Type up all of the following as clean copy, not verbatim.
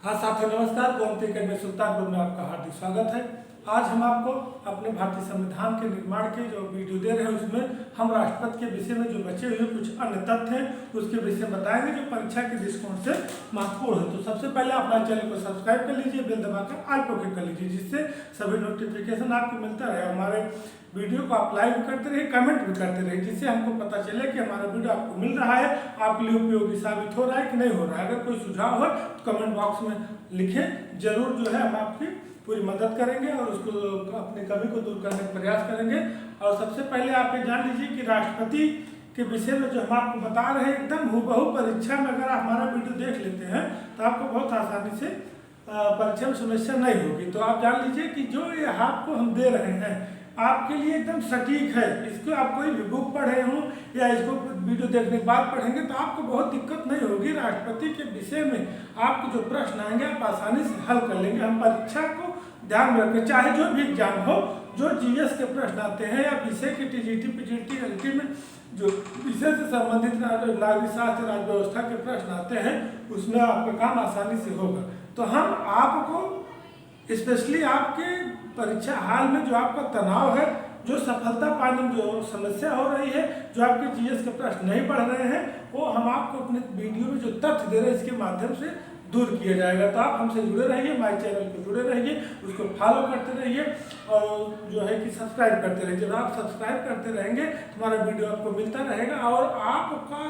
हाँ साथियों नमस्कार। गोमती अकेडमी सुल्तानपुर में आपका हार्दिक स्वागत है। आज हम आपको अपने भारतीय संविधान के निर्माण के जो वीडियो दे रहे हैं उसमें हम राष्ट्रपति के विषय में जो बचे हुए कुछ अन्य तथ्य हैं उसके विषय में बताएंगे जो परीक्षा के दृष्टिकोण से महत्वपूर्ण है। तो सबसे पहले आप हमारे चैनल को सब्सक्राइब कर लीजिए, बेल दबाकर ऑल पर क्लिक कर लीजिए जिससे सभी नोटिफिकेशन आपको मिलता रहे। हमारे वीडियो को आप लाइक करते रहिए, कमेंट भी करते रहिए जिससे हमको पता चले कि हमारा वीडियो आपको मिल रहा है, आपके लिए उपयोगी साबित हो रहा है कि नहीं हो रहा है। अगर कोई सुझाव हो तो कमेंट बॉक्स में लिखें, जरूर जो है हम आपकी पूरी मदद करेंगे और उसको अपनी कमी को दूर करने का प्रयास करेंगे। और सबसे पहले आप ये जान लीजिए कि राष्ट्रपति के विषय में जो हम आपको बता रहे हैं एकदम हूबहू परीक्षा में अगर आप हमारा वीडियो देख लेते हैं तो आपको बहुत आसानी से परीक्षा में समस्या नहीं होगी। तो आप जान लीजिए कि जो ये आपको हम दे रहे हैं आपके लिए एकदम सटीक है। इसको आप कोई भी बुक पढ़े हों या इसको वीडियो देखने के बाद पढ़ेंगे तो आपको बहुत दिक्कत नहीं होगी। राष्ट्रपति के विषय में आपको जो प्रश्न आएंगे आप आसानी से हल कर लेंगे। हम परीक्षा को ध्यान में रखें, चाहे जो भी एग्जाम हो, जो जीएस के प्रश्न आते हैं या विषय के टीजीटी पीजीटी एलटी में जो विषय से संबंधित नागरिक शास्त्र राज्य व्यवस्था के प्रश्न आते हैं उसमें आपका काम आसानी से होगा। तो हम आपको स्पेशली आपके परीक्षा हाल में जो आपका तनाव है, जो सफलता पाने में जो समस्या हो रही है, जो आपके जीएस के प्रश्न नहीं पढ़ रहे हैं, वो हम आपको अपने वीडियो में जो तथ्य दे रहे हैं इसके माध्यम से दूर किया जाएगा। तो आप हमसे जुड़े रहिए, हमारे चैनल पर जुड़े रहिए, उसको फॉलो करते रहिए और जो है कि सब्सक्राइब करते रहिए। जब आप सब्सक्राइब करते रहेंगे तो हमारा वीडियो आपको मिलता रहेगा और आपका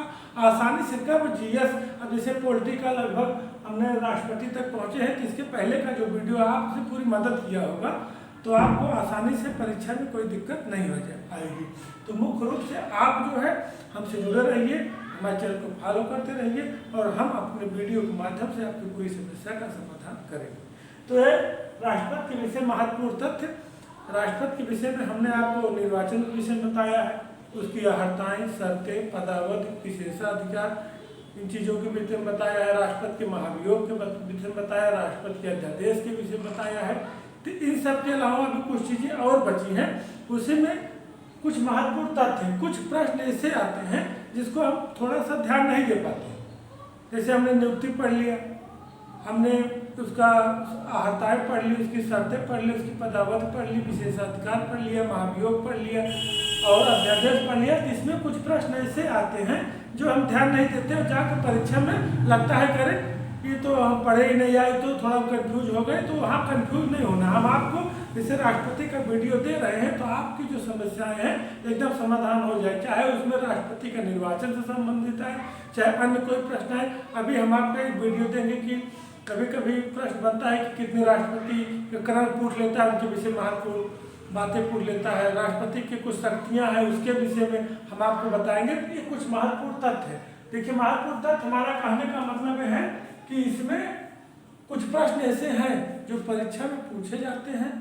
आसानी से कब जीएस, अब जैसे पॉलिटिकल लगभग हमने राष्ट्रपति तक पहुँचे हैं तो इसके पहले का जो वीडियो आपसे पूरी मदद किया होगा तो आपको आसानी से परीक्षा में कोई दिक्कत नहीं हो आएगी। तो मुख्य रूप से आप जो है हमसे जुड़े रहिए, हमारे चैनल को फॉलो करते रहिए और हम अपने वीडियो के माध्यम से आपकी पूरी समस्या का समाधान करेंगे। तो ये राष्ट्रपति के विषय महत्वपूर्ण तथ्य। राष्ट्रपति के विषय में हमने आपको निर्वाचन के विषय में बताया है, उसकी अर्हताएं, शर्तें, पदावधि, विशेषाधिकार, इन चीज़ों के विषय में बताया है। राष्ट्रपति के महाभियोग के विषय में बताया, राष्ट्रपति के अध्यादेश के विषय में बताया है। तो इन सब के अलावा भी कुछ चीज़ें और बची हैं, उसी में कुछ महत्वपूर्ण तथ्य हैं। कुछ प्रश्न ऐसे आते हैं जिसको हम थोड़ा सा ध्यान नहीं दे पाते। जैसे हमने नियुक्ति पढ़ लिया, हमने उसका अर्हताएं पढ़ ली, उसकी शर्तें पढ़ ली, उसकी पदावधि पढ़ ली, विशेषाधिकार पढ़ लिया, महाभियोग पढ़ लिया और अध्यादेश पढ़ लिया। तो इसमें कुछ प्रश्न ऐसे आते हैं जो हम ध्यान नहीं देते और जाकर परीक्षा में लगता है करें ये तो हम पढ़े ही नहीं आए तो थोड़ा कंफ्यूज हो गए। तो वहाँ कंफ्यूज नहीं होना, हम आपको जैसे राष्ट्रपति का वीडियो दे रहे हैं तो आपकी जो समस्याएं हैं एकदम समाधान हो जाए, चाहे उसमें राष्ट्रपति का निर्वाचन से संबंधित है, चाहे अन्य कोई प्रश्न है। अभी हम आपको एक वीडियो देंगे कि कभी कभी प्रश्न बनता है कि कितने राष्ट्रपति का करण पूछ लेता है, उनके विषय महत्वपूर्ण बातें पूछ लेता है, राष्ट्रपति की कुछ शक्तियाँ हैं उसके विषय में हम आपको बताएंगे। ये कुछ महत्वपूर्ण तथ्य है। देखिए महत्वपूर्ण तथ्य हमारा कहने का मतलब है कि इसमें कुछ प्रश्न ऐसे हैं जो परीक्षा में पूछे जाते हैं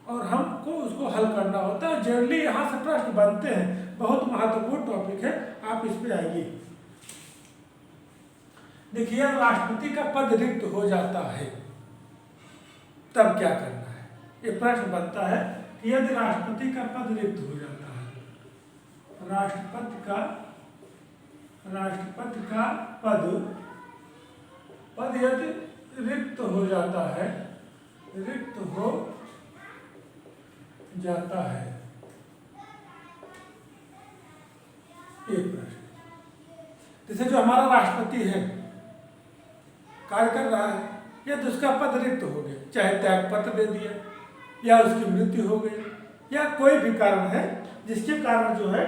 और हमको उसको हल करना होता है। जनरली यहाँ से प्रश्न बनते हैं, बहुत महत्वपूर्ण टॉपिक है, आप इस पे आइए। देखिए राष्ट्रपति का पद रिक्त हो जाता है तब क्या करना है, ये प्रश्न बनता है कि यदि राष्ट्रपति का पद रिक्त हो जाता है, राष्ट्रपति का पद यदि रिक्त हो जाता है, रिक्त हो जाता है, एक प्रश्न। जैसे जो हमारा राष्ट्रपति है कार्य कर रहा है, यदि उसका पद रिक्त हो गया, चाहे त्याग पत्र दे दिया या उसकी मृत्यु हो गई या कोई भी कारण है जिसके कारण जो है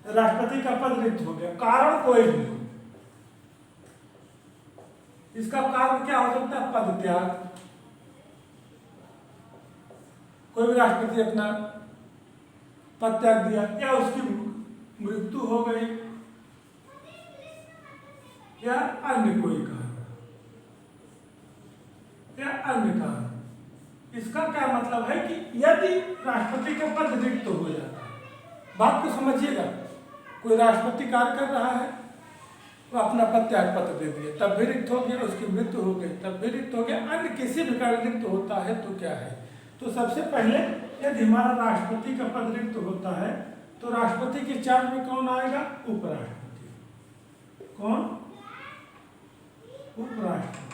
राष्ट्रपति का पद रिक्त हो गया, कारण कोई भी हो, इसका कारण क्या हो सकता है? पद त्याग, कोई भी राष्ट्रपति अपना पद त्याग दिया या उसकी मृत्यु हो गई या अन्य कोई कारण या अन्य कारण। इसका क्या मतलब है कि यदि राष्ट्रपति का पद रिक्त हो जाता है, बात को समझिएगा, कोई राष्ट्रपति कार्य कर रहा है वो अपना पद त्याग पत्र दे दिया तब भी रिक्त हो गया, उसकी मृत्यु हो गई तब भी रिक्त हो गया, अन्य किसी भी कारण रिक्त होता है तो क्या है? तो सबसे पहले यदि हमारा राष्ट्रपति का पद रिक्त होता है तो राष्ट्रपति के चार्ज में कौन आएगा? उपराष्ट्रपति। कौन? उपराष्ट्रपति।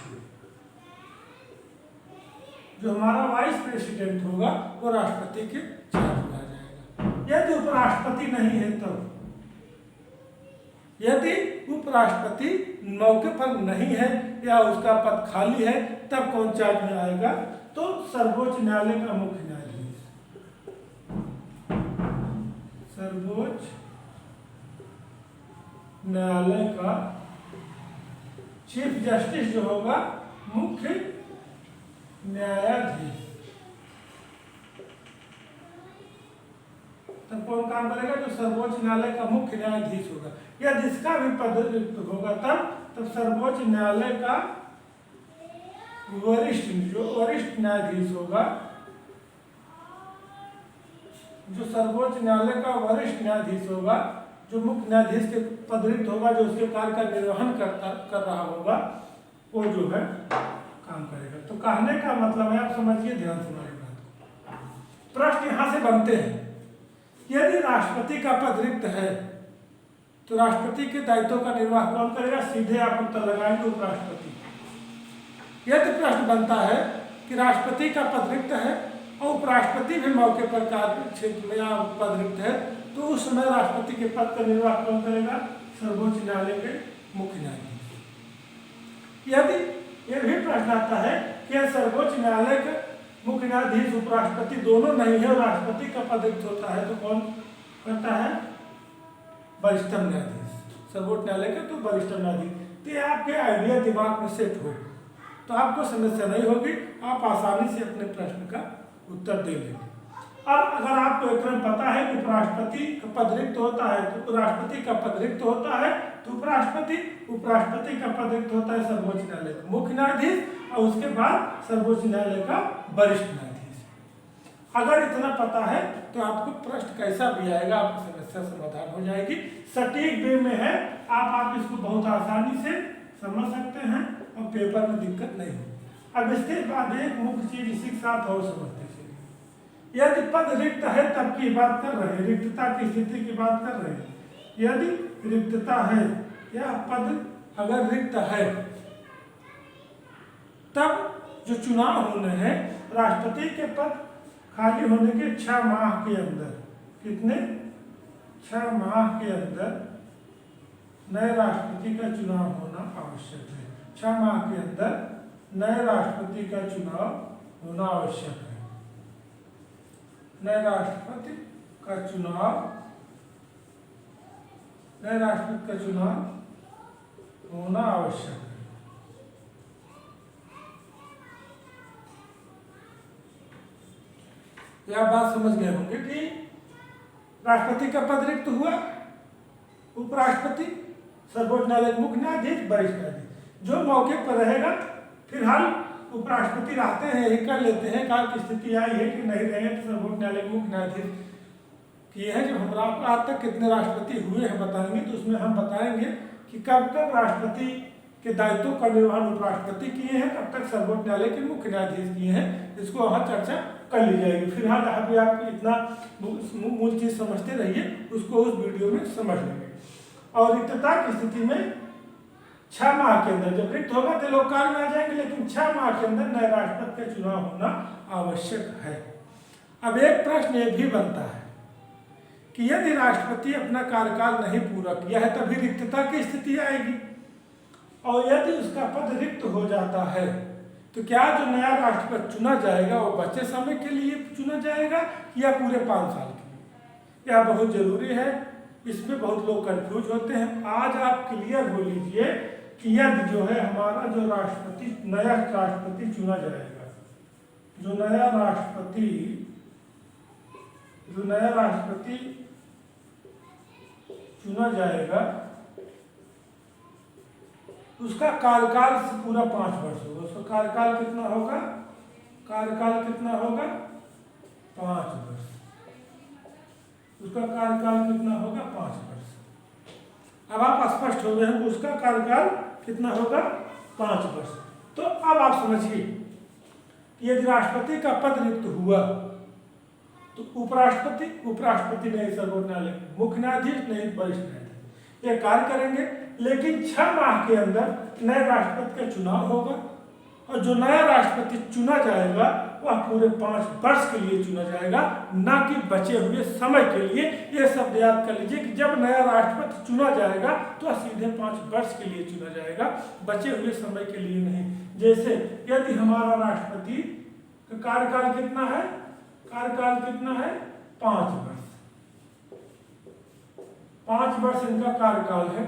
जो हमारा वाइस प्रेसिडेंट होगा वो राष्ट्रपति के चार्ज में आ जाएगा। यदि उपराष्ट्रपति नहीं है तो, यदि उपराष्ट्रपति मौके पर नहीं है या उसका पद खाली है तब कौन चार्ज में आएगा? तो सर्वोच्च न्यायालय का मुख्य न्यायाधीश, सर्वोच्च न्यायालय का चीफ जस्टिस जो होगा मुख्य न्यायाधीश, तब कौन काम करेगा? जो सर्वोच्च न्यायालय का मुख्य न्यायाधीश होगा या जिसका भी पद रिक्त होगा तब सर्वोच्च न्यायालय का वरिष्ठ न्यायाधीश होगा, जो सर्वोच्च न्यायालय का वरिष्ठ न्यायाधीश होगा, जो मुख्य न्यायाधीश के पद रिक्त होगा, जो उसके कार्य का निर्वहन कर रहा होगा, वो जो है काम करेगा। तो कहने का मतलब है, आप समझिए ध्यान से हमारी बात को। प्रश्न यहां से बनते हैं, यदि राष्ट्रपति का पद रिक्त है तो राष्ट्रपति के दायित्वों का निर्वाह कौन करेगा? सीधे आप उत्तर लगाएंगे उपराष्ट्रपति। यदि प्रश्न बनता है कि राष्ट्रपति का पद रिक्त है और उपराष्ट्रपति भी मौके पर कार्य क्षेत्र में या पद रिक्त है तो उस समय राष्ट्रपति के पद का निर्वाह कौन करेगा? सर्वोच्च न्यायालय के मुख्य न्यायाधीश। यदि यह भी प्रश्न आता है कि सर्वोच्च न्यायालय के मुख्य न्यायाधीश उपराष्ट्रपति दोनों नहीं है और राष्ट्रपति का पद रिक्त होता है तो कौन करता है? वरिष्ठतम न्यायाधीश, सर्वोच्च न्यायालय के तो वरिष्ठतम न्यायाधीश। तो आपके आइडिया दिमाग में सेट हो तो आपको समस्या नहीं होगी, आप आसानी से अपने प्रश्न का उत्तर दे लेंगे। अब अगर आपको एकदम पता है कि उपराष्ट्रपति का पद रिक्त होता है तो राष्ट्रपति का पद रिक्त होता है तो उपराष्ट्रपति का पद रिक्त होता है सर्वोच्च न्यायालय का मुख्य न्यायाधीश और उसके बाद सर्वोच्च न्यायालय का वरिष्ठ न्यायाधीश। अगर इतना पता है तो आपको प्रश्न कैसा भी आएगा आपकी समस्या समाधान हो जाएगी। सटीक वे में है, आप इसको बहुत आसानी से समझ सकते हैं और पेपर में दिक्कत नहीं हो। अब इसके बाद एक मुख्य चीज इसी के साथ और समझते चलिए। यदि पद रिक्त है तब की बात कर रहे हैं, रिक्तता की स्थिति की बात कर रहे हैं। यदि रिक्तता है या पद अगर रिक्त है तब जो चुनाव होने हैं राष्ट्रपति के पद खाली होने के 6 माह के अंदर, कितने? 6 माह के अंदर नए राष्ट्रपति का चुनाव होना आवश्यक है। 6 माह के अंदर नए राष्ट्रपति का चुनाव होना आवश्यक है। नए राष्ट्रपति का चुनाव होना आवश्यक है। यह आप बात समझ गए होंगे कि राष्ट्रपति का पद रिक्त हुआ, उपराष्ट्रपति, सर्वोच्च न्यायालय मुख्य न्यायाधीश, वरिष्ठ न्यायाधीश जो मौके पर रहेगा। फिलहाल उपराष्ट्रपति रहते हैं, ये कर लेते हैं, काल की स्थिति आई है कि नहीं रहे तो सर्वोच्च न्यायालय मुख्य न्यायाधीश किए हैं। जब हम आज तक कितने राष्ट्रपति हुए हैं बताएंगे तो उसमें हम बताएंगे कि कब कब राष्ट्रपति के दायित्वों का निर्वहन उपराष्ट्रपति किए हैं, कब तक सर्वोच्च न्यायालय के मुख्य न्यायाधीश किए हैं। इसको वहाँ चर्चा कर ली जाएगी। फिलहाल यहाँ पे आप इतना मूल चीज समझते रहिए, उसको उस वीडियो में समझ लेंगे। और रिक्तता की स्थिति में 6 माह के अंदर जब रिक्त होगा तो लोग कार्य में आ जाएंगे, लेकिन 6 माह के अंदर नए राष्ट्रपति का चुनाव होना आवश्यक है। अब एक प्रश्न ये भी बनता है कि यदि राष्ट्रपति अपना कार्यकाल नहीं पूरा किया है तभी रिक्तता की स्थिति आएगी, और यदि उसका पद रिक्त हो जाता है तो क्या जो नया राष्ट्रपति चुना जाएगा वो बचे समय के लिए चुना जाएगा या पूरे 5 साल के लिए? यह बहुत जरूरी है, इसमें बहुत लोग कंफ्यूज होते हैं। आज आप क्लियर हो लीजिए कि यदि जो है हमारा जो नया राष्ट्रपति चुना जाएगा, जो नया राष्ट्रपति चुना जाएगा उसका कार्यकाल से पूरा 5 वर्ष होगा। उसका कार्यकाल कितना होगा? 5 वर्ष। उसका कार्यकाल कितना होगा? 5 वर्ष। अब आप स्पष्ट हो गए हैं उसका कार्यकाल कितना होगा? 5 वर्ष। तो अब आप समझिए यदि राष्ट्रपति का पद रिक्त हुआ तो उपराष्ट्रपति नहीं, सर्वोच्च न्यायालय मुख्य न्यायाधीश नहीं, वरिष्ठ न्यायाधीश ये कार्य करेंगे, लेकिन 6 माह के अंदर नए राष्ट्रपति का चुनाव होगा और जो नया राष्ट्रपति चुना जाएगा वह पूरे 5 वर्ष के लिए चुना जाएगा, ना कि बचे हुए समय के लिए। ये शब्द याद कर लीजिए कि जब नया राष्ट्रपति चुना जाएगा तो सीधे 5 वर्ष के लिए चुना जाएगा, बचे हुए समय के लिए नहीं। जैसे यदि हमारा राष्ट्रपति का कार्यकाल कितना है, कार्यकाल कितना है 5 वर्ष, 5 वर्ष इनका कार्यकाल है।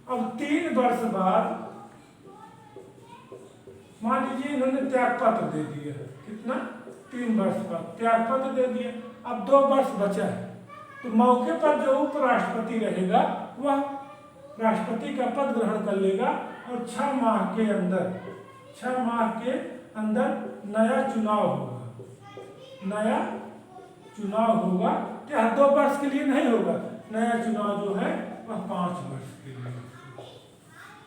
अब 3 वर्ष बाद मान लीजिए इन्होंने त्याग पत्र दे दिया, कितना 3 वर्ष बाद त्याग पत्र दे दिया, अब 2 वर्ष बचा है, तो मौके पर जो उपराष्ट्रपति रहेगा वह राष्ट्रपति का पद ग्रहण कर लेगा और 6 माह के अंदर, 6 माह के अंदर नया चुनाव होगा, नया चुनाव होगा। क्या 2 वर्ष के लिए नहीं होगा, नया चुनाव जो है वह 5 वर्ष के लिए।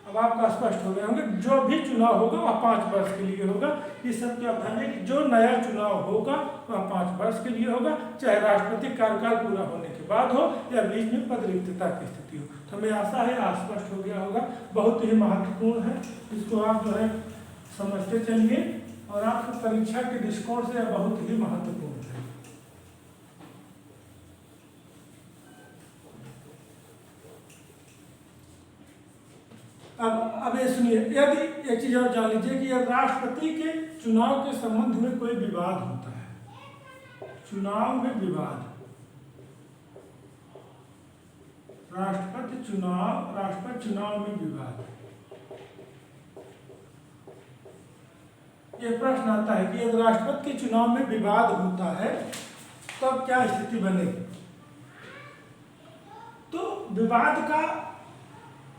अब आपका स्पष्ट हो गया होंगे, जो भी चुनाव होगा वह 5 वर्ष के लिए होगा। ये सब क्या ध्यान है कि जो नया चुनाव होगा वह 5 वर्ष के लिए होगा, चाहे राष्ट्रपति कार्यकाल पूरा होने के बाद हो या बीच में पद रिक्तता की स्थिति हो। तो हमें आशा है आज स्पष्ट हो गया होगा। बहुत ही महत्वपूर्ण है, इसको आप जो है समझते चलिए और आपकी परीक्षा के दृष्टिकोण से बहुत ही महत्वपूर्ण है। अब ये सुनिए, यदि एक चीज और जान लीजिए कि यदि राष्ट्रपति के चुनाव के संबंध में कोई विवाद होता है, चुनाव में विवाद, राष्ट्रपति चुनाव में विवाद, ये प्रश्न आता है कि यदि राष्ट्रपति के चुनाव में विवाद होता है तो अब क्या स्थिति बनेगी। तो विवाद का,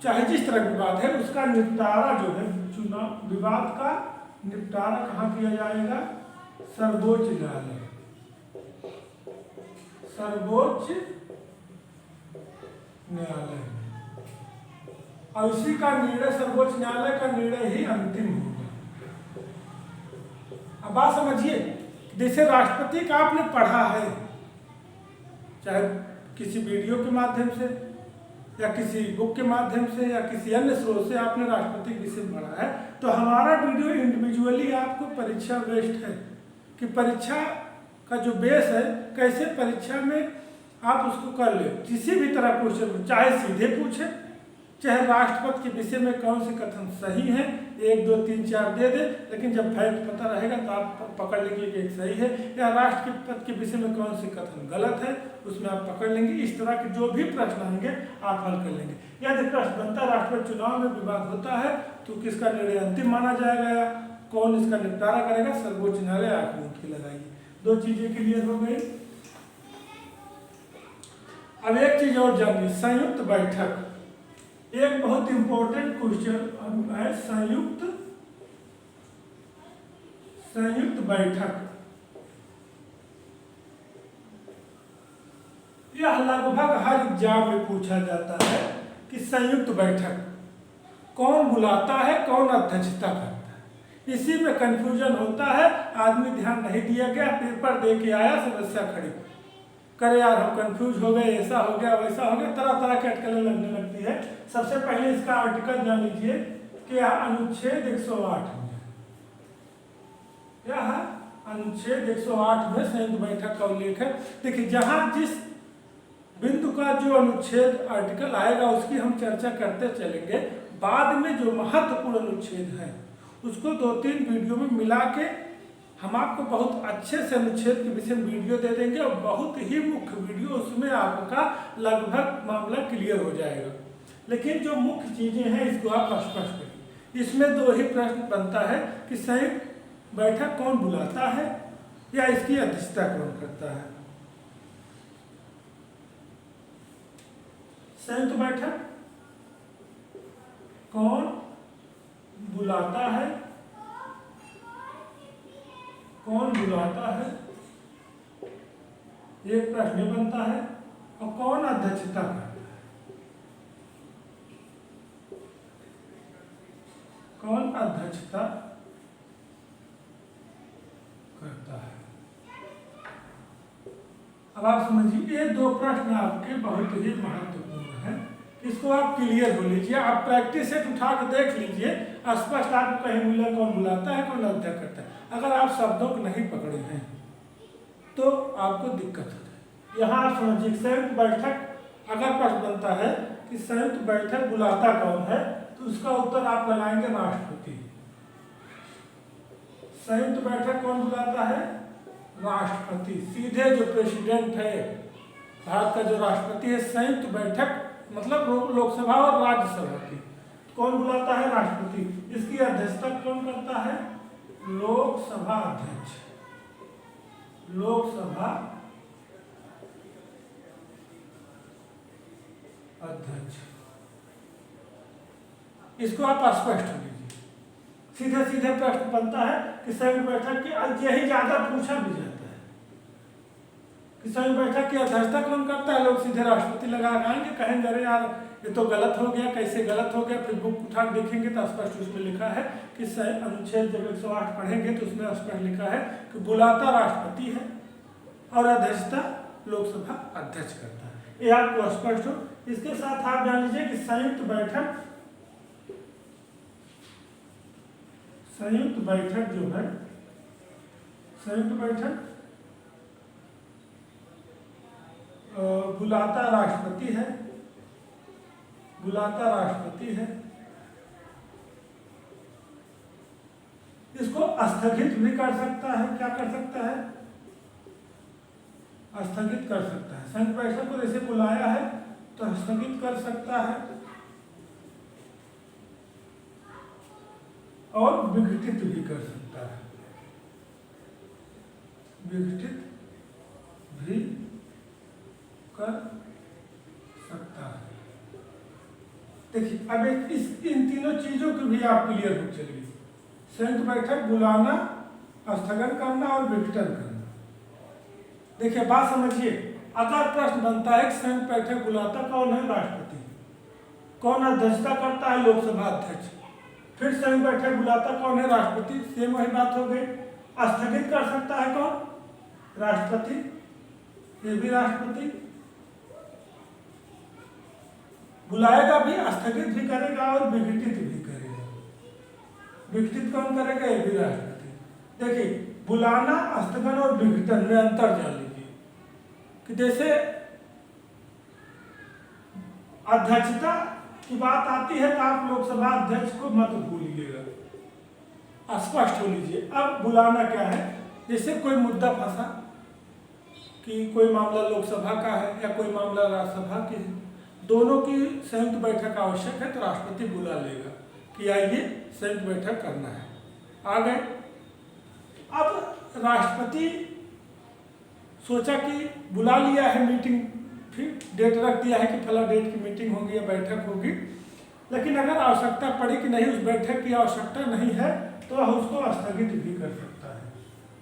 चाहे जिस तरह विवाद है उसका निपटारा जो है, चुनाव विवाद का निपटारा कहाँ किया जाएगा, सर्वोच्च न्यायालय, सर्वोच्च न्यायालय। और इसी का निर्णय, सर्वोच्च न्यायालय का निर्णय ही अंतिम होगा। अब बात समझिए, जैसे राष्ट्रपति का आपने पढ़ा है, चाहे किसी वीडियो के माध्यम से या किसी बुक के माध्यम से या किसी अन्य स्रोत से आपने राष्ट्रपति के विषय में पढ़ा है, तो हमारा वीडियो इंडिविजुअली आपको परीक्षा बेस्ड है कि परीक्षा का जो बेस है कैसे परीक्षा में आप उसको कर ले। किसी भी तरह क्वेश्चन, चाहे सीधे पूछे, चाहे राष्ट्रपति के विषय में कौन से कथन सही है, 1 2 3 4 दे दे, लेकिन जब फैक्ट पता रहेगा तो आप पकड़ लेंगे कि एक सही है, या राष्ट्रपति के विषय में कौन से कथन गलत है उसमें आप पकड़ लेंगे। इस तरह के जो भी प्रश्न आएंगे आप हल कर लेंगे। यदि प्रश्न बनता है राष्ट्रपति चुनाव में विवाद होता है तो किसका निर्णय अंतिम माना जाएगा या कौन इसका निपटारा करेगा, सर्वोच्च न्यायालय, आंख मूंद के लगाइए। 2 चीजें क्लियर हो गई। अब एक चीज और जानिए, संयुक्त बैठक, एक बहुत इंपॉर्टेंट क्वेश्चन है, संयुक्त बैठक। यह लगभग हर एग्जाम में पूछा जाता है कि संयुक्त बैठक कौन बुलाता है, कौन अध्यक्षता करता है। इसी में कंफ्यूजन होता है, आदमी ध्यान नहीं दिया गया, पेपर दे के आया, समस्या खड़ी करे, यार हम कंफ्यूज हो गए, ऐसा हो गया वैसा हो गया, तरह तरह की अटकलें लगने लगती है। सबसे पहले इसका आर्टिकल जान लीजिए कि अनुच्छेद 108 में, क्या है, अनुच्छेद 108 में संयुक्त बैठक का उल्लेख है। देखिए, जहां जिस बिंदु का जो अनुच्छेद आर्टिकल आएगा उसकी हम चर्चा करते चलेंगे। बाद में जो महत्वपूर्ण अनुच्छेद है उसको 2-3 वीडियो में मिला के हम आपको बहुत अच्छे से अनुच्छेद के विषय में वीडियो दे देंगे और बहुत ही मुख्य वीडियो, उसमें आपका लगभग मामला क्लियर हो जाएगा। लेकिन जो मुख्य चीजें हैं इसको आप स्पष्ट करिए। इसमें 2 ही प्रश्न बनता है कि संयुक्त बैठक कौन बुलाता है या इसकी अध्यक्षता कौन करता है। संयुक्त बैठक कौन बुलाता है, कौन बुलाता है, एक प्रश्न बनता है, और कौन अध्यक्षता करता है, कौन अध्यक्षता करता है। अब आप समझिए, ये 2 प्रश्न आपके बहुत ही महत्वपूर्ण हैं इसको आप क्लियर हो लीजिए, आप प्रैक्टिस सेट उठा के देख लीजिए, स्पष्ट आपको कहीं मिला कौन बुलाता है कौन अध्यक्ष करता है। अगर आप शब्दों को नहीं पकड़े हैं तो आपको दिक्कत हो जाए। यहाँ आप समझिए संयुक्त बैठक अगर प्रश्न बनता है कि संयुक्त बैठक बुलाता कौन है, तो उसका उत्तर आप लगाएंगे राष्ट्रपति। संयुक्त बैठक कौन बुलाता है? राष्ट्रपति। सीधे जो प्रेसिडेंट है भारत का, जो राष्ट्रपति है, संयुक्त बैठक मतलब लोकसभा और राज्यसभा की कौन बुलाता है? राष्ट्रपति। इसकी अध्यक्षता कौन करता है? लोकसभा अध्यक्ष। लोकसभा अध्यक्ष। इसको आप स्पष्ट हो लीजिए। सीधे सीधे प्रश्न बनता है कि संयुक्त बैठक की, यही ज्यादा पूछा भी जाता है कि संयुक्त बैठक की अध्यक्षता कौन करता है? लोग सीधे राष्ट्रपति लगा आएंगे, कहेंगे अरे यार ये तो गलत हो गया, कैसे गलत हो गया? फिर बुक उठा के देखेंगे तो स्पष्ट उसमें लिखा है कि अनुच्छेद जब 108 पढ़ेंगे तो उसमें स्पष्ट लिखा है कि बुलाता राष्ट्रपति है और अध्यक्षता लोकसभा अध्यक्ष करता है। ये आपको स्पष्ट हो। इसके साथ आप जान लीजिए कि संयुक्त बैठक जो है, संयुक्त बैठक बुलाता राष्ट्रपति है, बुलाता राष्ट्रपति है। इसको स्थगित भी कर सकता है। क्या कर सकता है? स्थगित कर सकता है। संयुक्त बैठक को जैसे बुलाया है तो स्थगित कर सकता है और विघटित भी कर सकता है। विघटित भी कर सकता है। देखिए अब इन तीनों चीजों की भी आप क्लियर हो चलिए। संयुक्त बैठक बुलाना, स्थगन करना और विघटन करना। देखिए बात समझिए, अगर प्रश्न बनता है कि संयुक्त बैठक बुलाता कौन है? राष्ट्रपति। कौन अध्यक्षता करता है? लोकसभा अध्यक्ष। फिर संयुक्त बैठक बुलाता कौन है? राष्ट्रपति। सेम वही बात हो गई। स्थगित कर सकता है कौन? राष्ट्रपति। ये भी राष्ट्रपति। बुलाएगा भी, स्थगित भी करेगा और विघटित भी करेगा। विघटित कौन करेगा? ये भी राष्ट्रपति। देखिए बुलाना, स्थगन और विघटन में अंतर जान लीजिए कि जैसे अध्यक्षता की बात आती है तो आप लोकसभा अध्यक्ष को मत भूलिएगा, स्पष्ट हो लीजिए। अब बुलाना क्या है? जैसे कोई मुद्दा फंसा कि कोई मामला लोकसभा का है या कोई मामला राज्यसभा की है, दोनों की संयुक्त बैठक आवश्यक है तो राष्ट्रपति बुला लेगा कि आइए संयुक्त बैठक करना है। आ गए। अब राष्ट्रपति सोचा कि बुला लिया है मीटिंग, फिर डेट रख दिया है कि फला डेट की मीटिंग होगी या बैठक होगी, लेकिन अगर आवश्यकता पड़ी कि नहीं उस बैठक की आवश्यकता नहीं है तो वह उसको स्थगित भी कर सकता है।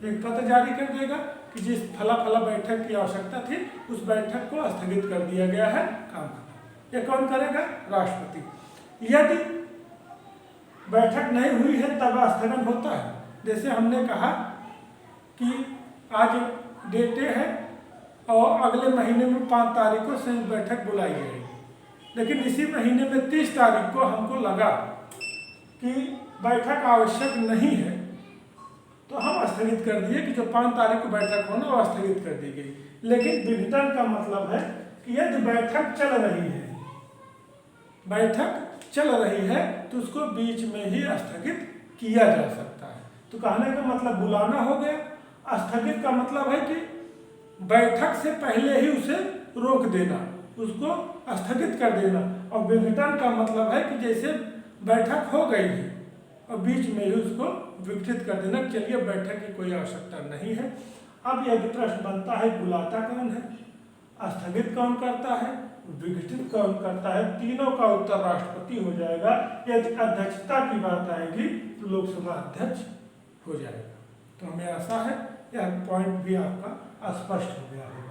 एक पत्र जारी कर देगा कि जिस फला फला बैठक की आवश्यकता थी उस बैठक को स्थगित कर दिया गया है, काम खत्म। ये कौन करेगा? राष्ट्रपति। यदि बैठक नहीं हुई है तब स्थगन होता है। जैसे हमने कहा कि आज डेट है और अगले महीने में 5 तारीख को संयुक्त बैठक बुलाई जाएगी, लेकिन इसी महीने में 30 तारीख को हमको लगा कि बैठक आवश्यक नहीं है तो हम स्थगित कर दिए कि जो 5 तारीख को बैठक होना वो स्थगित कर दी गई। लेकिन विघटन का मतलब है कि यदि बैठक चल रही है, बैठक चल रही है तो उसको बीच में ही स्थगित किया जा सकता है। तो कहने का मतलब बुलाना हो गया, स्थगित का मतलब है कि बैठक से पहले ही उसे रोक देना, उसको स्थगित कर देना। और विघटन का मतलब है कि जैसे बैठक हो गई है और बीच में ही उसको विघटित कर देना, चलिए बैठक की कोई आवश्यकता नहीं है। अब यदि प्रश्न बनता है बुलाता कौन है, स्थगित कौन करता है, विघटित कौन करता है, तीनों का उत्तर राष्ट्रपति हो जाएगा। यदि अध्यक्षता की बात आएगी तो लोकसभा अध्यक्ष हो जाएगा। तो हमें आशा है यह पॉइंट भी आपका स्पष्ट हो गया होगा।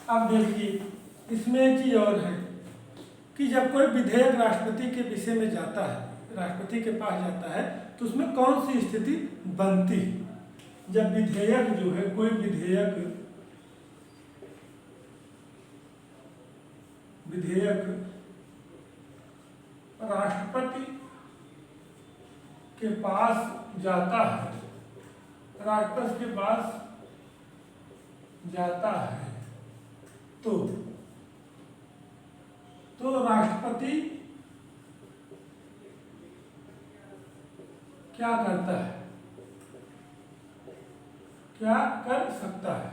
अब देखिए इसमें एक चीज और है कि जब कोई विधेयक राष्ट्रपति के विषय में जाता है, राष्ट्रपति के पास जाता है, तो उसमें कौन सी स्थिति बनती है। जब विधेयक जो है, कोई विधेयक राष्ट्रपति के पास जाता है, राष्ट्रपति के पास जाता है, तो राष्ट्रपति क्या करता है, क्या कर सकता है?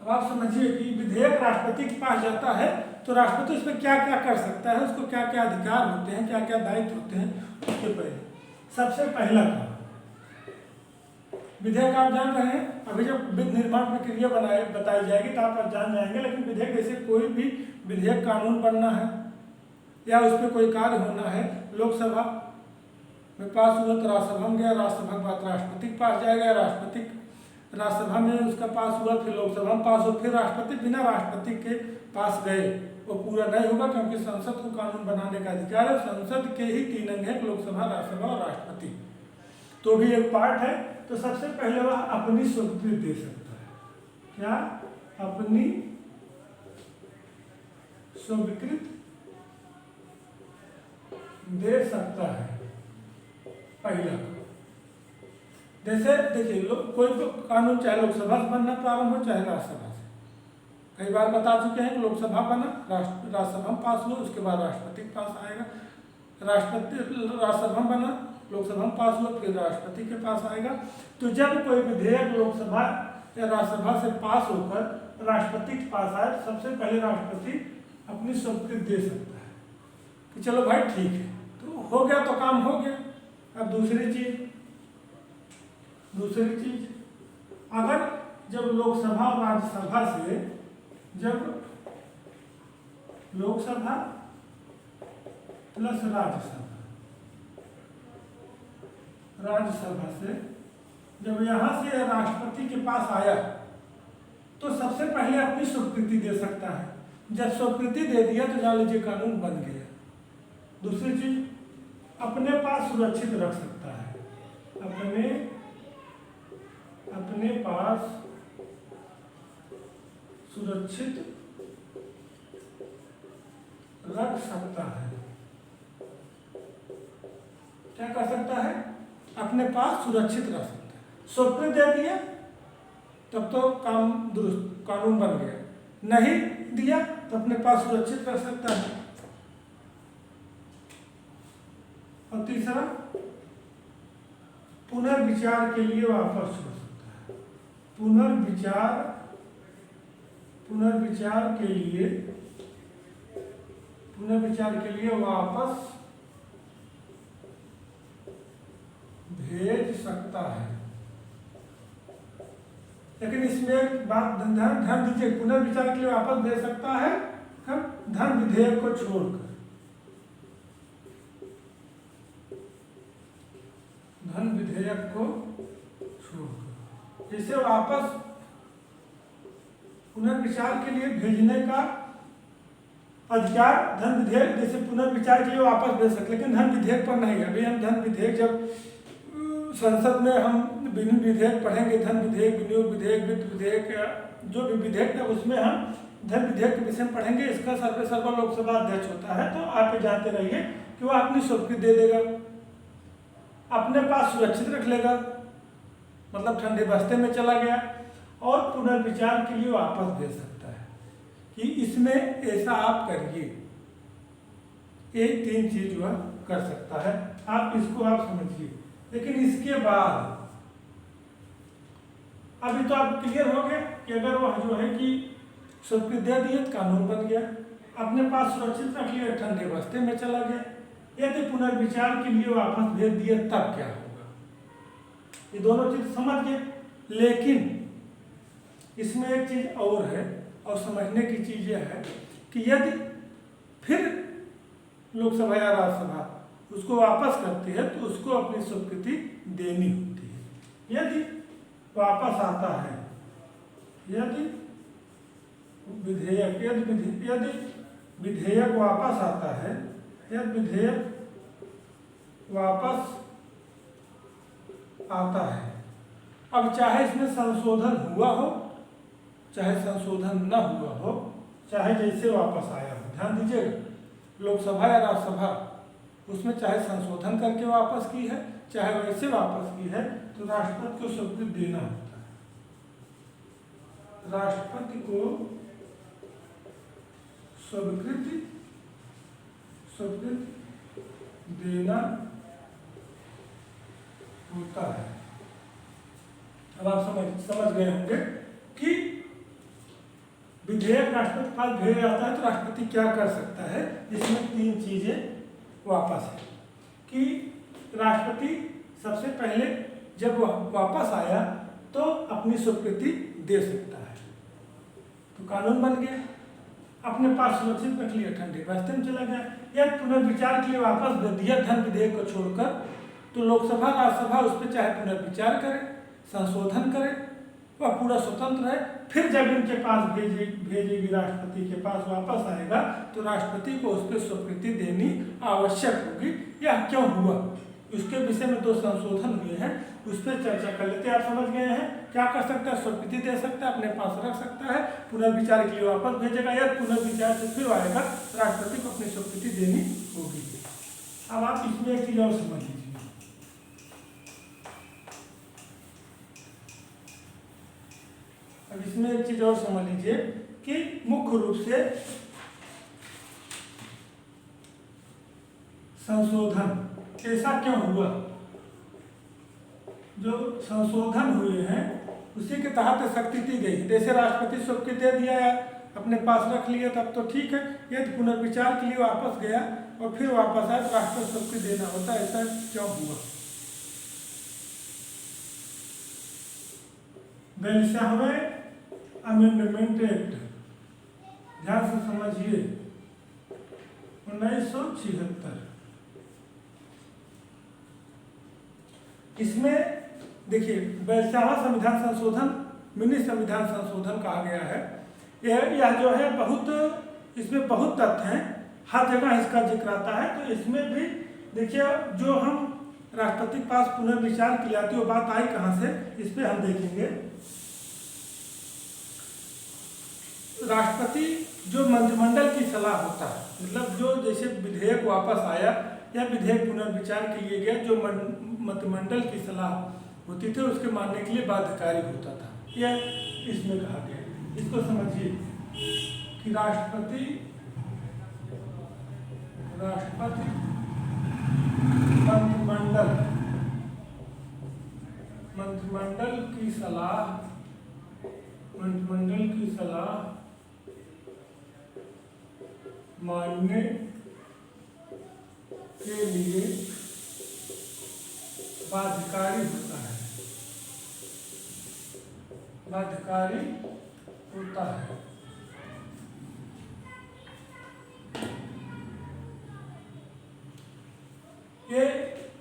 अब आप समझिए कि विधेयक राष्ट्रपति के पास जाता है तो राष्ट्रपति उसमें क्या क्या कर सकता है, उसको क्या क्या अधिकार होते हैं, क्या क्या दायित्व होते हैं। उसके पहले सबसे पहला काम, विधेयक आप जान रहे हैं, अभी जब विधि निर्माण प्रक्रिया बताई जाएगी तो आप जान जाएंगे, लेकिन विधेयक जैसे कोई भी विधेयक कानून बनना है या उस पर कोई कार्य होना है, लोकसभा में पास हुआ तो राज्यसभा में गया, राज्यसभा के बाद राष्ट्रपति के पास जाएगा, राज्यसभा में उसका पास हुआ, फिर लोकसभा में पास हुआ, फिर राष्ट्रपति, बिना राष्ट्रपति के पास गए वो पूरा नहीं होगा, क्योंकि संसद को कानून बनाने का अधिकार है। संसद के ही 3 अंग हैं, लोकसभा, राज्यसभा और राष्ट्रपति, तो भी एक पार्ट है। तो सबसे पहले वह अपनी स्वीकृति दे सकता है, क्या? अपनी स्वीकृति दे सकता है, पहला। जैसे देखिए, कोई कानून चाहे लोकसभा से बनना प्रारंभ हो चाहे राज्यसभा से, कई बार बता चुके हैं कि लोकसभा बना, राज्यसभा में पास हुआ, उसके बाद राष्ट्रपति के पास आएगा, राज्यसभा बना, लोकसभा में पास हुआ, फिर राष्ट्रपति के पास आएगा। तो जब कोई विधेयक लोकसभा या राज्यसभा से पास होकर राष्ट्रपति के पास आए, तो सबसे पहले राष्ट्रपति अपनी स्वीकृति दे सकता है कि चलो भाई ठीक है, तो हो गया, तो काम हो गया। अब दूसरी चीज, अगर जब लोकसभा और राज्यसभा से, जब लोकसभा प्लस राज्यसभा से जब यहाँ से राष्ट्रपति के पास आया, तो सबसे पहले अपनी स्वीकृति दे सकता है। जब स्वीकृति दे दिया तो जान लीजिए कानून बन गया। दूसरी चीज, अपने पास सुरक्षित रख सकता है, अपने पास सुरक्षित रख सकता है। क्या कर सकता है? अपने पास सुरक्षित रख सकता है। स्वीकृति दे दिया तब तो काम दुरुस्त, कानून बन गया। नहीं दिया तो अपने पास सुरक्षित रख सकता है। और तीसरा, पुनर्विचार के लिए वापस हो सकता है। पुनर्विचार के लिए वापस भेज सकता है। लेकिन इसमें एक बात ध्यान दीजिए, पुनर्विचार के लिए वापस भेज सकता है कब? धन विधेयक को छोड़कर, धन विधेयक को छोड़कर। इसे वापस पुनर्विचार के लिए भेजने का अधिकार धन विधेयक, जैसे पुनर्विचार के लिए वापस भेज सकते, लेकिन धन विधेयक पर नहीं। अभी हम धन विधेयक, जब संसद में हम विभिन्न विधेयक पढ़ेंगे, धन विधेयक, विनियोग विधेयक, वित्त विधेयक, जो भी विधेयक है उसमें हम धन विधेयक के विषय में पढ़ेंगे। इसका सर्वेसर्वा लोकसभा अध्यक्ष होता है, तो आप जानते रहिए कि वो अपनी स्वीकृति दे देगा, अपने पास सुरक्षित रख लेगा, मतलब ठंडे बस्ते में चला गया, और पुनर्विचार के लिए वापस भेज सकता है कि इसमें ऐसा आप करिए। ये 3 चीज वह कर सकता है। आप इसको आप समझिए। लेकिन इसके बाद अभी तो आप क्लियर हो गए कि अगर वह जो है कि स्वीकृति दे दिए तो कानून बन गया, अपने पास सुरक्षित रख लिया, ठंडे बस्ते में चला गया। यदि पुनर्विचार के लिए वापस भेज दिए तब क्या होगा? ये दोनों चीज समझ गए। लेकिन इसमें एक चीज और है, और समझने की चीज यह है कि यदि फिर लोकसभा या राज्यसभा उसको वापस करती है तो उसको अपनी स्वीकृति देनी होती है। यदि वापस आता है, यदि विधेयक वापस आता है, यदि विधेयक वापस आता है। अब चाहे इसमें संशोधन हुआ हो, चाहे संशोधन न हुआ हो, चाहे जैसे वापस आया हो, ध्यान दीजिएगा, लोकसभा या राज्यसभा उसमें चाहे संशोधन करके वापस की है, चाहे वैसे वापस की है, तो राष्ट्रपति को स्वीकृति देना होता है। राष्ट्रपति को स्वीकृति देना होता है। अब आप समझ गए होंगे कि विधेयक राष्ट्रपति के पास भेजा जाता है तो राष्ट्रपति क्या कर सकता है। इसमें 3 चीजें वापस है कि राष्ट्रपति सबसे पहले जब वापस आया तो अपनी स्वीकृति दे सकता है, तो कानून बन गया, अपने पास सुरक्षित रख लिया, ठंडे रास्ते में चला गया। या पुनर्विचार के लिए वापस दे दिया धन विधेयक को छोड़कर, तो लोकसभा राज्यसभा उस पर चाहे पुनर्विचार करे, संशोधन करे, वह पूरा स्वतंत्र है। फिर जब इनके पास भेजेगी राष्ट्रपति के पास वापस आएगा तो राष्ट्रपति को उस पर स्वीकृति देनी आवश्यक होगी। यह क्यों हुआ, उसके विषय में 2 संशोधन हुए हैं, उस पर चर्चा कर लेते हैं। आप समझ गए हैं क्या कर सकता है, स्वीकृति दे सकता है, अपने पास रख सकता है, पुनर्विचार के लिए वापस भेजेगा, या पुनर्विचार से फिर आएगा राष्ट्रपति को अपनी स्वीकृति देनी होगी। अब आप इसमें एक चीज और समझ लीजिए, अब इसमें एक चीज और समझ लीजिए कि मुख्य रूप से संशोधन ऐसा क्यों हुआ। जो संशोधन हुए हैं उसी के तहत शक्ति दी गई। जैसे राष्ट्रपति स्वीकृति दे दिया है, अपने पास रख लिया, तब तो ठीक है। यदि पुनर्विचार के लिए वापस गया और फिर वापस आया तो राष्ट्रपति स्वीकृति देना होता है। ऐसा क्यों हुआ। 42वें अमेंडमेंट एक्ट, ध्यान से समझिए, 1976। इसमें देखिए 42वां संविधान संशोधन मिनी संविधान संशोधन कहा गया है। यह जो है बहुत, इसमें बहुत तथ्य हैं, हर जगह इसका जिक्र आता है। तो इसमें भी देखिए जो हम राष्ट्रपति के पास पुनर्विचार की जाती है वो बात आई कहाँ से, इस पर हम देखेंगे। राष्ट्रपति जो मंत्रिमंडल की सलाह होता है, मतलब जो जैसे विधेयक वापस आया या विधेयक पुनर्विचार के लिए गया, जो मंत्रिमंडल की सलाह होती थी उसके मानने के लिए बाध्यकारी होता था। यह इसमें कहा गया। इसको समझिए कि राष्ट्रपति मंत्रिमंडल की सलाह मानने के लिए बाध्यकारी होता है, बाध्यकारी होता है। ये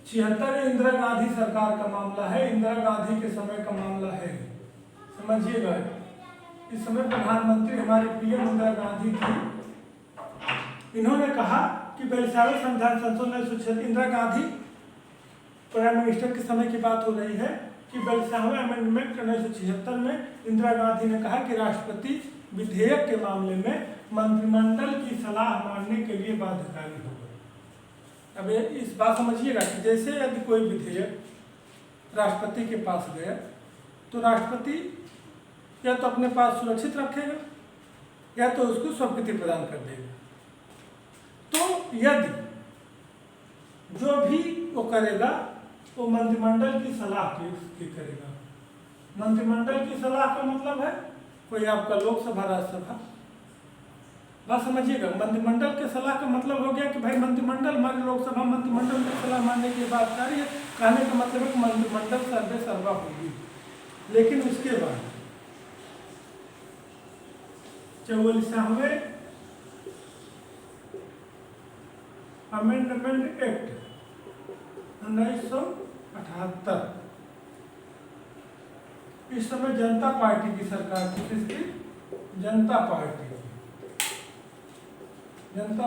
76 इंदिरा गांधी सरकार का मामला है, इंदिरा गांधी के समय का मामला है, समझिएगा। इस समय प्रधानमंत्री हमारे पीएम इंदिरा गांधी थी। इन्होंने कहा कि 42वें संविधान संशोधन 1976, इंदिरा गांधी प्राइम मिनिस्टर के समय की बात हो रही है कि 42वें अमेंडमेंट 1976 में इंदिरा गांधी ने कहा कि राष्ट्रपति विधेयक के मामले में मंत्रिमंडल की सलाह मानने के लिए बाध्यकारी होगा। अब इस बात समझिएगा कि जैसे यदि कोई विधेयक राष्ट्रपति के पास गया तो राष्ट्रपति या तो अपने पास सुरक्षित रखेगा या तो उसको स्वीकृति प्रदान कर देगा। तो यदि जो भी वो करेगा वो मंत्रिमंडल की सलाह की करेगा। मंत्रिमंडल की सलाह का मतलब है कोई आपका लोकसभा राज्यसभा, बात समझिएगा। मंत्रिमंडल के सलाह का मतलब हो गया कि भाई मंत्रिमंडल हमारे लोकसभा मंत्रिमंडल की सलाह मानने की बात कर रही है। कहने का मतलब है कि मंत्रिमंडल सर्वे सर्वा होगी। लेकिन उसके बाद 44वें अमेंडमेंट एक्ट 1978, इस समय जनता पार्टी की सरकार थी। किसकी? जनता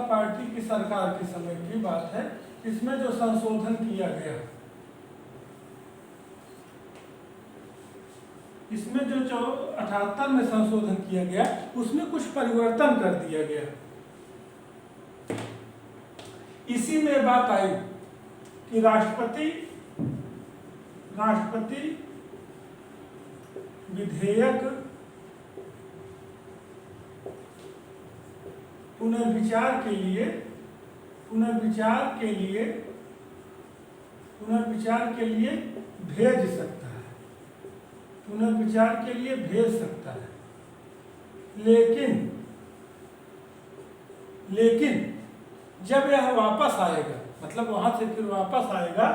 पार्टी की सरकार के समय की बात है। इसमें जो संशोधन किया गया इसमें जो 78 में संशोधन किया गया उसमें कुछ परिवर्तन कर दिया गया। इसी में बात आई कि राष्ट्रपति विधेयक पुनर्विचार के लिए भेज सकता है, लेकिन जब यह वापस आएगा, मतलब वहां से फिर वापस आएगा,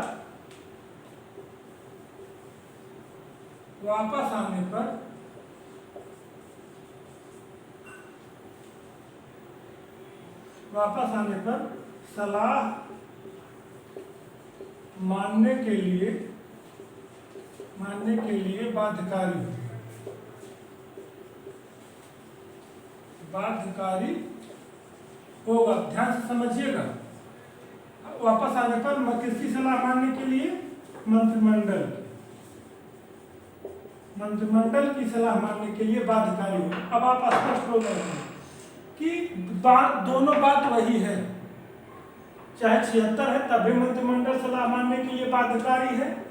वापस आने पर सलाह मानने के लिए बाध्यकारी होगा। ध्यान से समझिएगा, वापस आने पर किसकी सलाह मानने के लिए? मंत्रिमंडल की सलाह मानने के लिए बाध्यकारी होगा। अब आप स्पष्ट हो गए कि दोनों बात वही है, चाहे 76 है तब भी मंत्रिमंडल सलाह मानने के लिए बाध्यकारी है,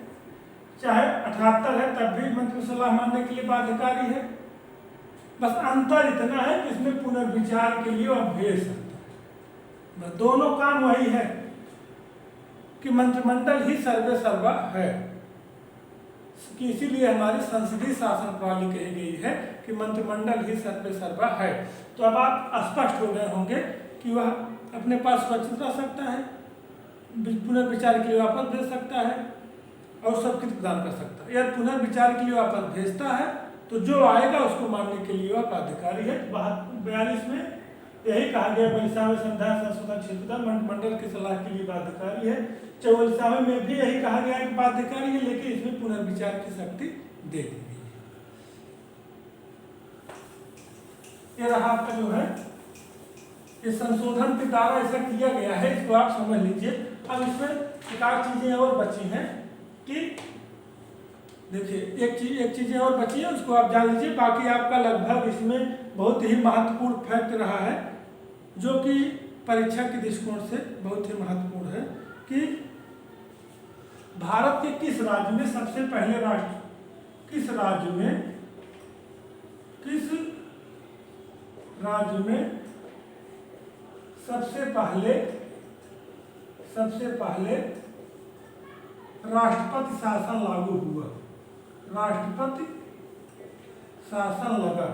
चाहे 78 है तब भी मंत्री सलाह मानने के लिए बाध्यकारी है। बस अंतर इतना है कि इसमें पुनर्विचार के लिए वह भेज सकता है। बस दोनों काम वही है कि मंत्रिमंडल ही सर्वे सर्वा है, कि इसीलिए हमारी संसदीय शासन प्रणाली कही गई है कि मंत्रिमंडल ही सर्वे सर्वा है। तो अब आप स्पष्ट हो गए होंगे कि वह अपने पास सुरक्षित रह सकता है, पुनर्विचार के लिए वापस भेज सकता है और सबकी प्रदान कर सकता है। यदि पुनर्विचार के लिए वापस भेजता है तो जो आएगा उसको मानने के लिए वह बाध्यकारी है। 42 में यही कहा गया, 42वें संविधान संशोधन क्षेत्र मंत्रिमंडल की सलाह के लिए बाध्यकारी है। 44वें में भी यही कहा गया कि बाध्यकारी है, लेकिन इसमें पुनर्विचार की शक्ति दे दी गई है। ये रहा आपका जो है इस संशोधन के द्वारा ऐसा किया गया है, इसको आप समझ लीजिए। अब इसमें एक आध चीजें और बची हैं कि देखिए, एक चीजें और बची है, उसको आप जान लीजिए। बाकी आपका लगभग इसमें बहुत ही महत्वपूर्ण फैक्ट रहा है, जो कि परीक्षा के दृष्टिकोण से बहुत ही महत्वपूर्ण है कि भारत के किस राज्य में सबसे पहले किस राज्य में सबसे पहले राष्ट्रपति शासन लागू हुआ, राष्ट्रपति शासन लगा।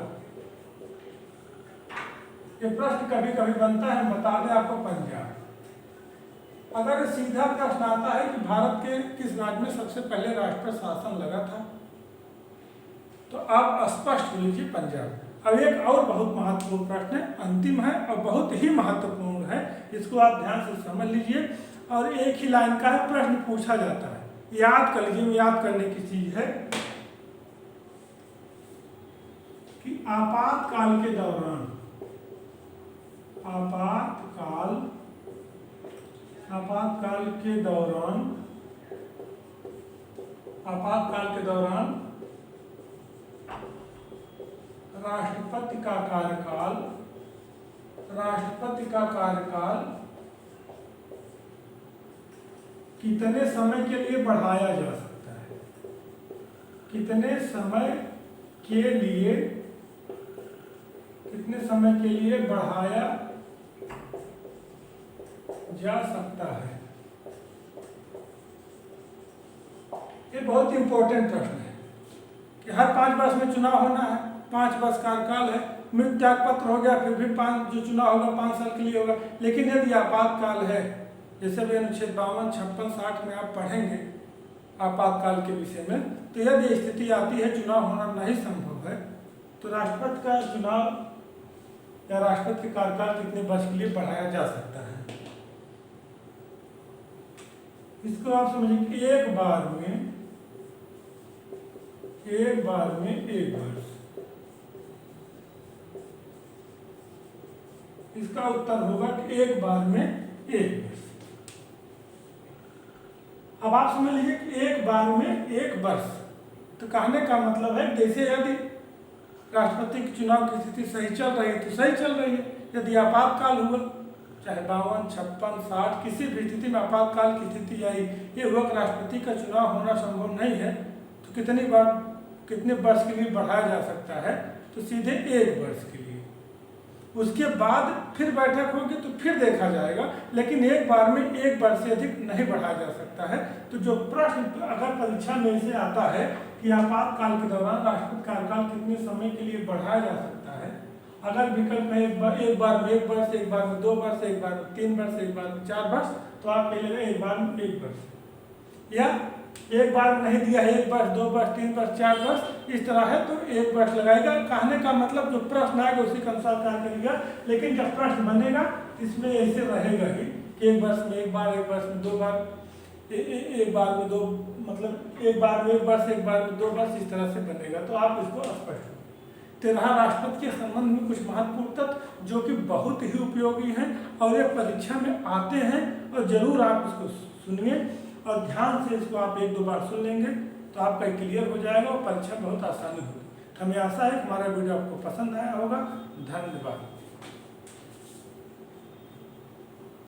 ये प्रश्न कभी कभी बनता है, बता दें आपको पंजाब। अगर सीधा प्रश्न आता है कि भारत के किस राज्य में सबसे पहले राष्ट्रपति शासन लगा था, तो आप स्पष्ट हो लीजिए पंजाब। अब एक और बहुत महत्वपूर्ण प्रश्न है, अंतिम है और बहुत ही महत्वपूर्ण है, इसको आप ध्यान से समझ लीजिए। और एक ही लाइन का है, प्रश्न पूछा जाता है, याद कर लीजिए। याद करने की चीज है कि आपातकाल के दौरान राष्ट्रपति का कार्यकाल कितने समय के लिए बढ़ाया जा सकता है, कितने समय के लिए बढ़ाया जा सकता है। ये बहुत इंपॉर्टेंट प्रश्न है कि हर 5 वर्ष में चुनाव होना है, 5 वर्ष कार्यकाल है, मृत्यु त्याग पत्र हो गया, फिर 5 जो चुनाव होगा 5 साल के लिए होगा। लेकिन यदि आपातकाल है, जैसे भी अनुच्छेद 52, 56, 60 में आप पढ़ेंगे आपातकाल के विषय में, तो यदि स्थिति आती है चुनाव होना नहीं संभव है, तो राष्ट्रपति का चुनाव या राष्ट्रपति के कार्यकाल कितने वर्ष के लिए बढ़ाया जा सकता है। इसको आप समझिए कि एक बार में 1 वर्ष। इसका उत्तर होगा कि 1 बार में 1 वर्ष। अब आप समझ लीजिए कि 1 बार में 1 वर्ष, तो कहने का मतलब है जैसे यदि राष्ट्रपति के चुनाव की स्थिति सही चल रही है तो सही चल रही है, यदि आपातकाल हुआ, चाहे 52, 56, 60 किसी भी स्थिति में आपातकाल की स्थिति आई, ये हुआ कि राष्ट्रपति का चुनाव होना संभव नहीं है, तो कितने वर्ष के लिए बढ़ाया जा सकता है, तो सीधे 1 वर्ष के लिए। उसके बाद फिर बैठक होगी तो फिर देखा जाएगा, लेकिन एक बार में 1 वर्ष से अधिक नहीं बढ़ाया जा सकता है। तो जो प्रश्न अगर परीक्षा में से आता है कि आपातकाल के दौरान राष्ट्रपति कार्यकाल कितने समय के लिए बढ़ाया जा सकता है, अगर विकल्प में एक बार में 1 वर्ष, एक बार में 2 वर्ष, एक बार में 3 वर्ष, एक बार में 4 वर्ष, तो आप कह लेंगे एक बार में 1 वर्ष, या एक बार में नहीं दिया है 1 वर्ष, 2 वर्ष, 3 वर्ष, 4 वर्ष, इस तरह है तो 1 वर्ष लगाएगा। कहने का मतलब जो प्रश्न आएगा उसी के अनुसार कार्य करेगा, लेकिन जब प्रश्न बनेगा इसमें ऐसे रहेगा ही कि 1 वर्ष में 1 बार, 1 वर्ष में 2 बार, एक बार में 2, मतलब 1 बार में 1 वर्ष, 1 बार में 2 वर्ष, इस तरह से बनेगा। तो आप इसको स्पष्ट। तो रहा राष्ट्रपति के संबंध में कुछ महत्वपूर्ण तत्व जो कि बहुत ही उपयोगी हैं और ये परीक्षा में आते हैं, और जरूर आप इसको सुनिए और ध्यान से इसको आप 1-2 बार सुन लेंगे तो आपका क्लियर हो जाएगा और परीक्षा बहुत आसानी होगी। हमें आशा है कि हमारा वीडियो आपको पसंद आया होगा। धन्यवाद।